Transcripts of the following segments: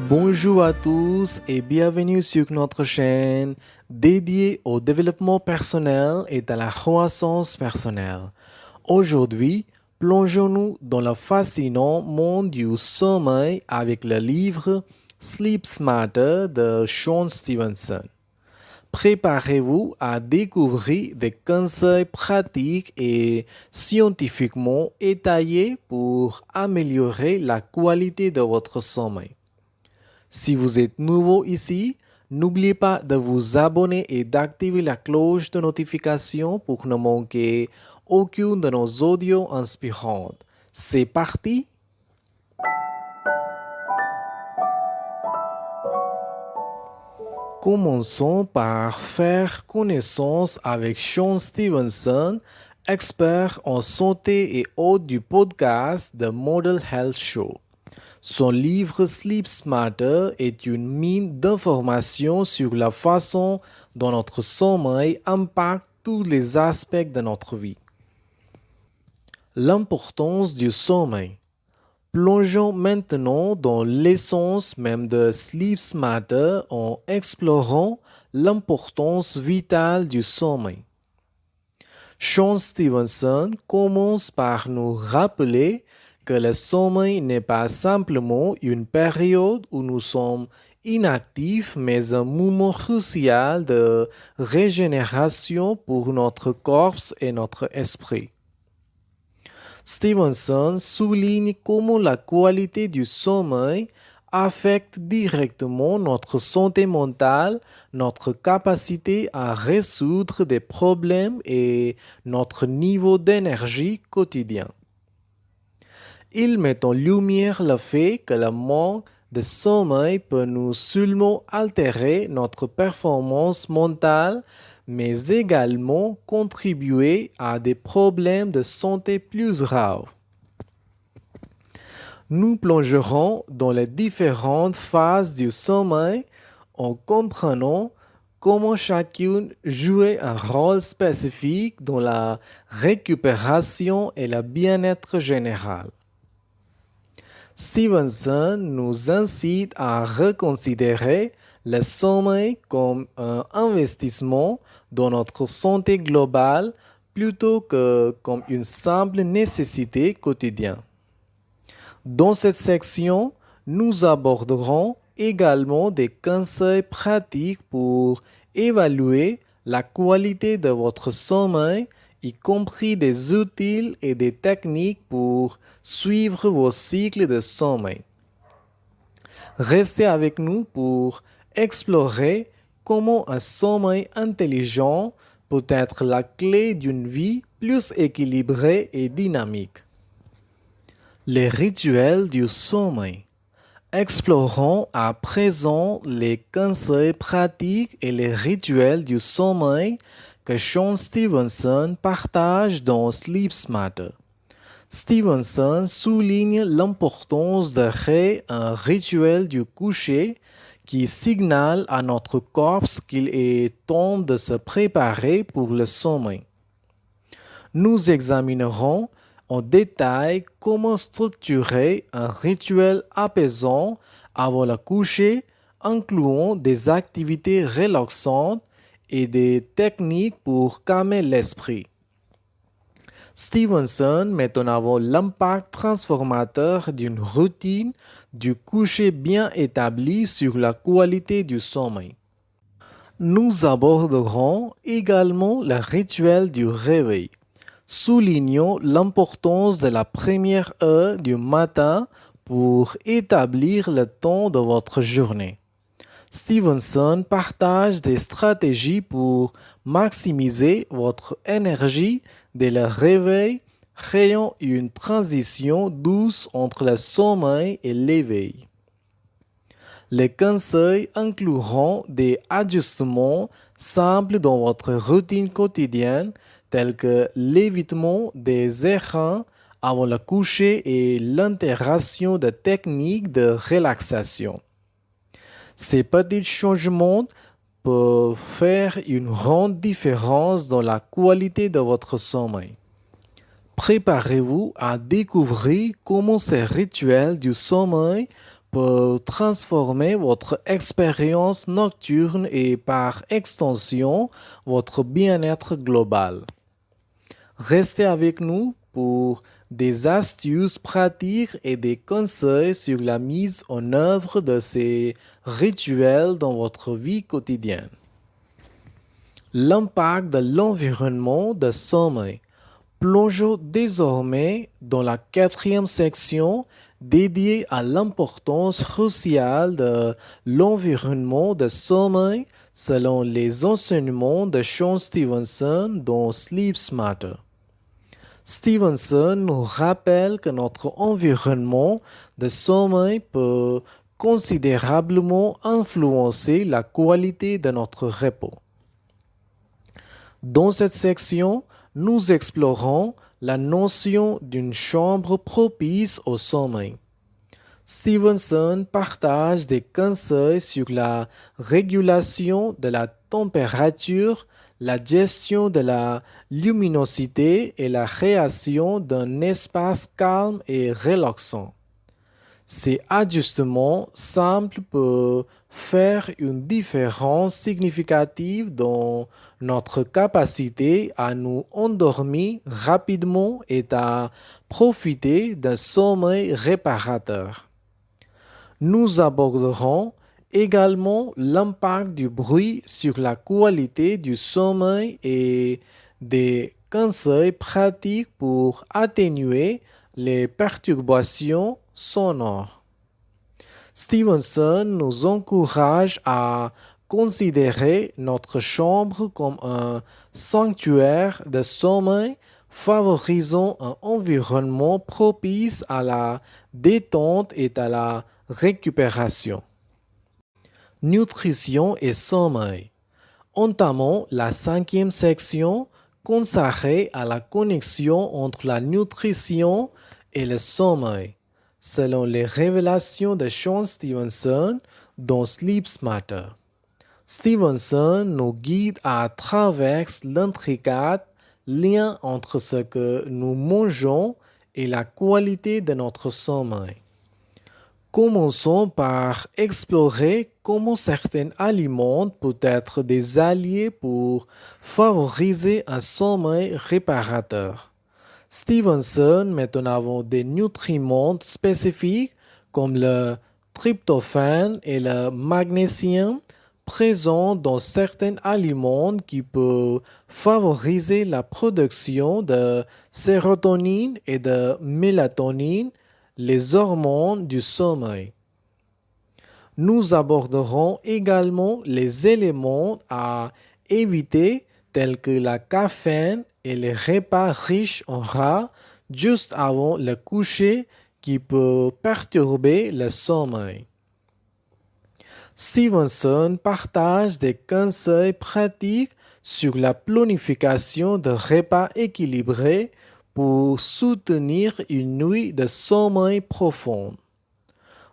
Bonjour à tous et bienvenue sur notre chaîne dédiée au développement personnel et à la croissance personnelle. Aujourd'hui, plongeons-nous dans le fascinant monde du sommeil avec le livre Sleep Smarter de Sean Stevenson. Préparez-vous à découvrir des conseils pratiques et scientifiquement étayés pour améliorer la qualité de votre sommeil. Si vous êtes nouveau ici, n'oubliez pas de vous abonner et d'activer la cloche de notification pour ne manquer aucune de nos audios inspirantes. C'est parti! Commençons par faire connaissance avec Sean Stevenson, expert en santé et hôte du podcast The Model Health Show. Son livre Sleep Smarter est une mine d'informations sur la façon dont notre sommeil impacte tous les aspects de notre vie. L'importance du sommeil. Plongeons maintenant dans l'essence même de Sleep Smarter en explorant l'importance vitale du sommeil. Sean Stevenson commence par nous rappeler que le sommeil n'est pas simplement une période où nous sommes inactifs, mais un moment crucial de régénération pour notre corps et notre esprit. Stevenson souligne comment la qualité du sommeil affecte directement notre santé mentale, notre capacité à résoudre des problèmes et notre niveau d'énergie quotidien. Il met en lumière le fait que le manque de sommeil peut non seulement altérer notre performance mentale, mais également contribuer à des problèmes de santé plus graves. Nous plongerons dans les différentes phases du sommeil en comprenant comment chacune jouait un rôle spécifique dans la récupération et le bien-être général. Stevenson nous incite à reconsidérer le sommeil comme un investissement dans notre santé globale plutôt que comme une simple nécessité quotidienne. Dans cette section, nous aborderons également des conseils pratiques pour évaluer la qualité de votre sommeil, y compris des outils et des techniques pour suivre vos cycles de sommeil. Restez avec nous pour explorer comment un sommeil intelligent peut être la clé d'une vie plus équilibrée et dynamique. Les rituels du sommeil. Explorons à présent les conseils pratiques et les rituels du sommeil que Sean Stevenson partage dans Sleep Smarter. Stevenson souligne l'importance de créer un rituel du coucher qui signale à notre corps qu'il est temps de se préparer pour le sommeil. Nous examinerons en détail comment structurer un rituel apaisant avant le coucher, incluant des activités relaxantes et des techniques pour calmer l'esprit. Stevenson met en avant l'impact transformateur d'une routine du coucher bien établie sur la qualité du sommeil. Nous aborderons également le rituel du réveil, soulignant l'importance de la première heure du matin pour établir le temps de votre journée. Stevenson partage des stratégies pour maximiser votre énergie dès le réveil, créant une transition douce entre le sommeil et l'éveil. Les conseils incluront des ajustements simples dans votre routine quotidienne, tels que l'évitement des écrans avant le coucher et l'intégration de techniques de relaxation. Ces petits changements peut faire une grande différence dans la qualité de votre sommeil. Préparez-vous à découvrir comment ces rituels du sommeil peuvent transformer votre expérience nocturne et par extension votre bien-être global. Restez avec nous pour des astuces pratiques et des conseils sur la mise en œuvre de ces rituels dans votre vie quotidienne. L'impact de l'environnement de sommeil. Plongeons désormais dans la quatrième section dédiée à l'importance cruciale de l'environnement de sommeil selon les enseignements de Sean Stevenson dans Sleep Smarter. Stevenson nous rappelle que notre environnement de sommeil peut considérablement influencer la qualité de notre repos. Dans cette section, nous explorons la notion d'une chambre propice au sommeil. Stevenson partage des conseils sur la régulation de la température, la gestion de la luminosité et la création d'un espace calme et relaxant. Ces ajustements simples peuvent faire une différence significative dans notre capacité à nous endormir rapidement et à profiter d'un sommeil réparateur. Nous aborderons également l'impact du bruit sur la qualité du sommeil et des conseils pratiques pour atténuer les perturbations sonores. Stevenson nous encourage à considérer notre chambre comme un sanctuaire de sommeil favorisant un environnement propice à la détente et à la récupération. Nutrition et sommeil. Entamons la cinquième section consacrée à la connexion entre la nutrition et le sommeil, selon les révélations de Sean Stevenson dans Sleep Smarter. Stevenson nous guide à travers l'intricate lien entre ce que nous mangeons et la qualité de notre sommeil. Commençons par explorer comment certains aliments peuvent être des alliés pour favoriser un sommeil réparateur. Stevenson met en avant des nutriments spécifiques comme le tryptophane et le magnésium présents dans certains aliments qui peuvent favoriser la production de sérotonine et de mélatonine, les hormones du sommeil. Nous aborderons également les éléments à éviter tels que la caféine et les repas riches en gras juste avant le coucher qui peut perturber le sommeil. Stevenson partage des conseils pratiques sur la planification de repas équilibrés pour soutenir une nuit de sommeil profond.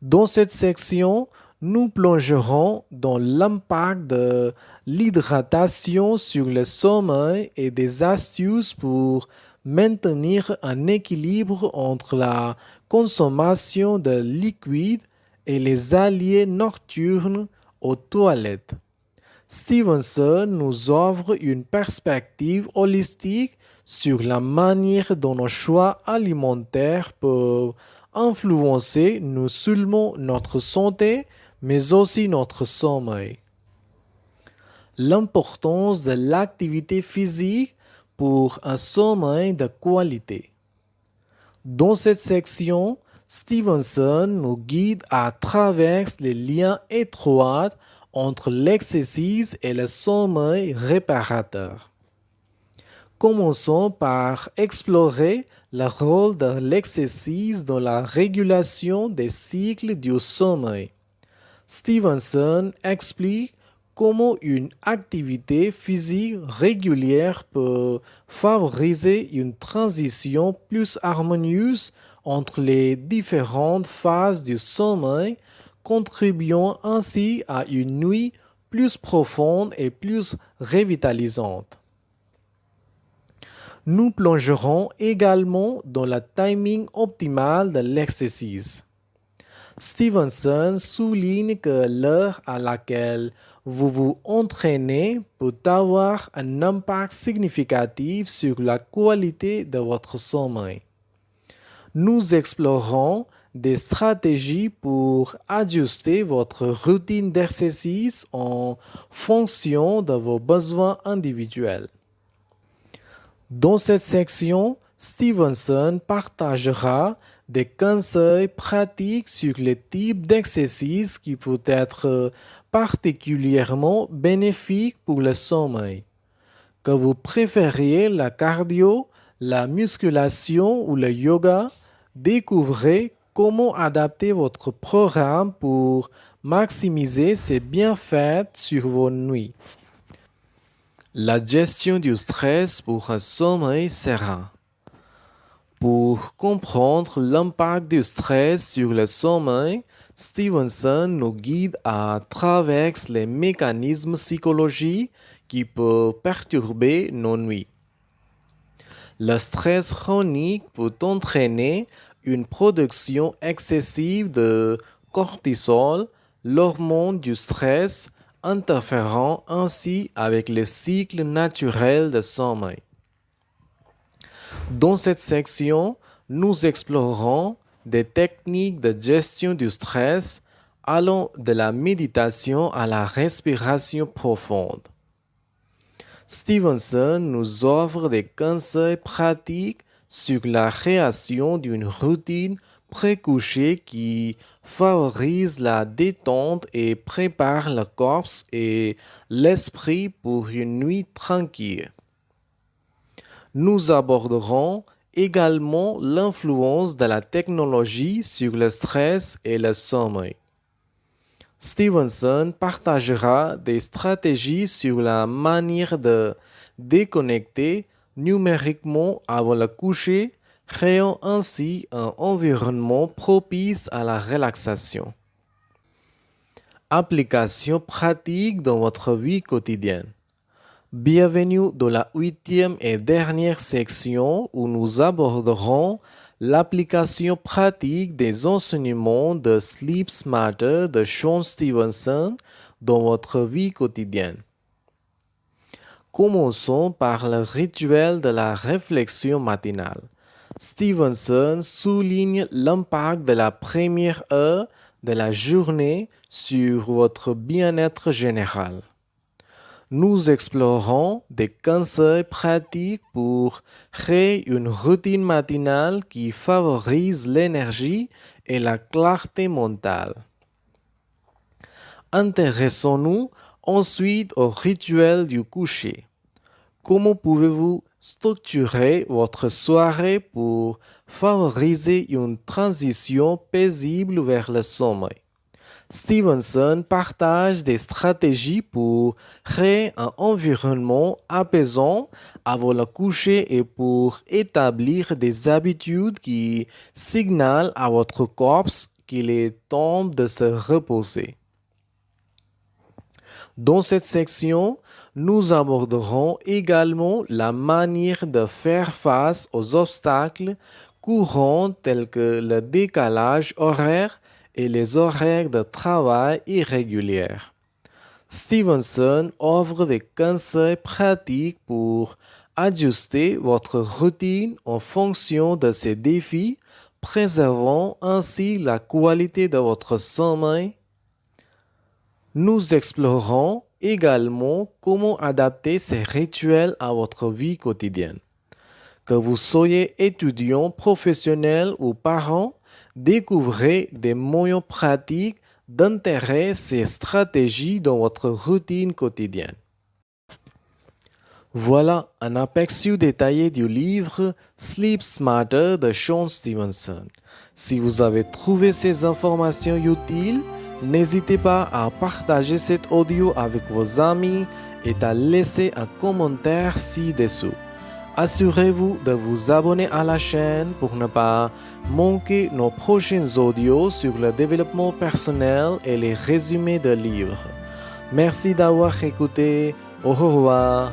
Dans cette section, nous plongerons dans l'impact de l'hydratation sur le sommeil et des astuces pour maintenir un équilibre entre la consommation de liquides et les alliés nocturnes aux toilettes. Stevenson nous offre une perspective holistique sur la manière dont nos choix alimentaires peuvent influencer non seulement notre santé, mais aussi notre sommeil. L'importance de l'activité physique pour un sommeil de qualité. Dans cette section, Stevenson nous guide à travers les liens étroits entre l'exercice et le sommeil réparateur. Commençons par explorer le rôle de l'exercice dans la régulation des cycles du sommeil. Stevenson explique comment une activité physique régulière peut favoriser une transition plus harmonieuse entre les différentes phases du sommeil, contribuant ainsi à une nuit plus profonde et plus revitalisante. Nous plongerons également dans le timing optimal de l'exercice. Stevenson souligne que l'heure à laquelle vous vous entraînez peut avoir un impact significatif sur la qualité de votre sommeil. Nous explorons des stratégies pour ajuster votre routine d'exercice en fonction de vos besoins individuels. Dans cette section, Stevenson partagera des conseils pratiques sur les types d'exercices qui peuvent être particulièrement bénéfiques pour le sommeil. Que vous préfériez la cardio, la musculation ou le yoga, découvrez comment adapter votre programme pour maximiser ses bienfaits sur vos nuits. La gestion du stress pour un sommeil serein. Pour comprendre l'impact du stress sur le sommeil, Stevenson nous guide à travers les mécanismes psychologiques qui peuvent perturber nos nuits. Le stress chronique peut entraîner une production excessive de cortisol, l'hormone du stress, interférant ainsi avec les cycles naturels de sommeil. Dans cette section, nous explorons des techniques de gestion du stress allant de la méditation à la respiration profonde. Stevenson nous offre des conseils pratiques sur la création d'une routine pré-couchée qui favorise la détente et prépare le corps et l'esprit pour une nuit tranquille. Nous aborderons également l'influence de la technologie sur le stress et le sommeil. Stevenson partagera des stratégies sur la manière de déconnecter numériquement avant le coucher, créant ainsi un environnement propice à la relaxation. Application pratique dans votre vie quotidienne. Bienvenue dans la 8e et dernière section où nous aborderons l'application pratique des enseignements de Sleep Smarter de Sean Stevenson dans votre vie quotidienne. Commençons par le rituel de la réflexion matinale. Stevenson souligne l'impact de la première heure de la journée sur votre bien-être général. Nous explorons des conseils pratiques pour créer une routine matinale qui favorise l'énergie et la clarté mentale. Intéressons-nous ensuite au rituel du coucher. Comment pouvez-vous structurer votre soirée pour favoriser une transition paisible vers le sommeil? Stevenson partage des stratégies pour créer un environnement apaisant avant le coucher et pour établir des habitudes qui signalent à votre corps qu'il est temps de se reposer. Dans cette section, nous aborderons également la manière de faire face aux obstacles courants tels que le décalage horaire et les horaires de travail irréguliers. Stevenson offre des conseils pratiques pour ajuster votre routine en fonction de ces défis, préservant ainsi la qualité de votre sommeil. Nous explorons également comment adapter ces rituels à votre vie quotidienne. Que vous soyez étudiant, professionnel ou parent, découvrez des moyens pratiques d'intégrer ces stratégies dans votre routine quotidienne. Voilà un aperçu détaillé du livre Sleep Smarter de Sean Stevenson. Si vous avez trouvé ces informations utiles, n'hésitez pas à partager cet audio avec vos amis et à laisser un commentaire ci-dessous. Assurez-vous de vous abonner à la chaîne pour ne pas manquer nos prochains audios sur le développement personnel et les résumés de livres. Merci d'avoir écouté. Au revoir.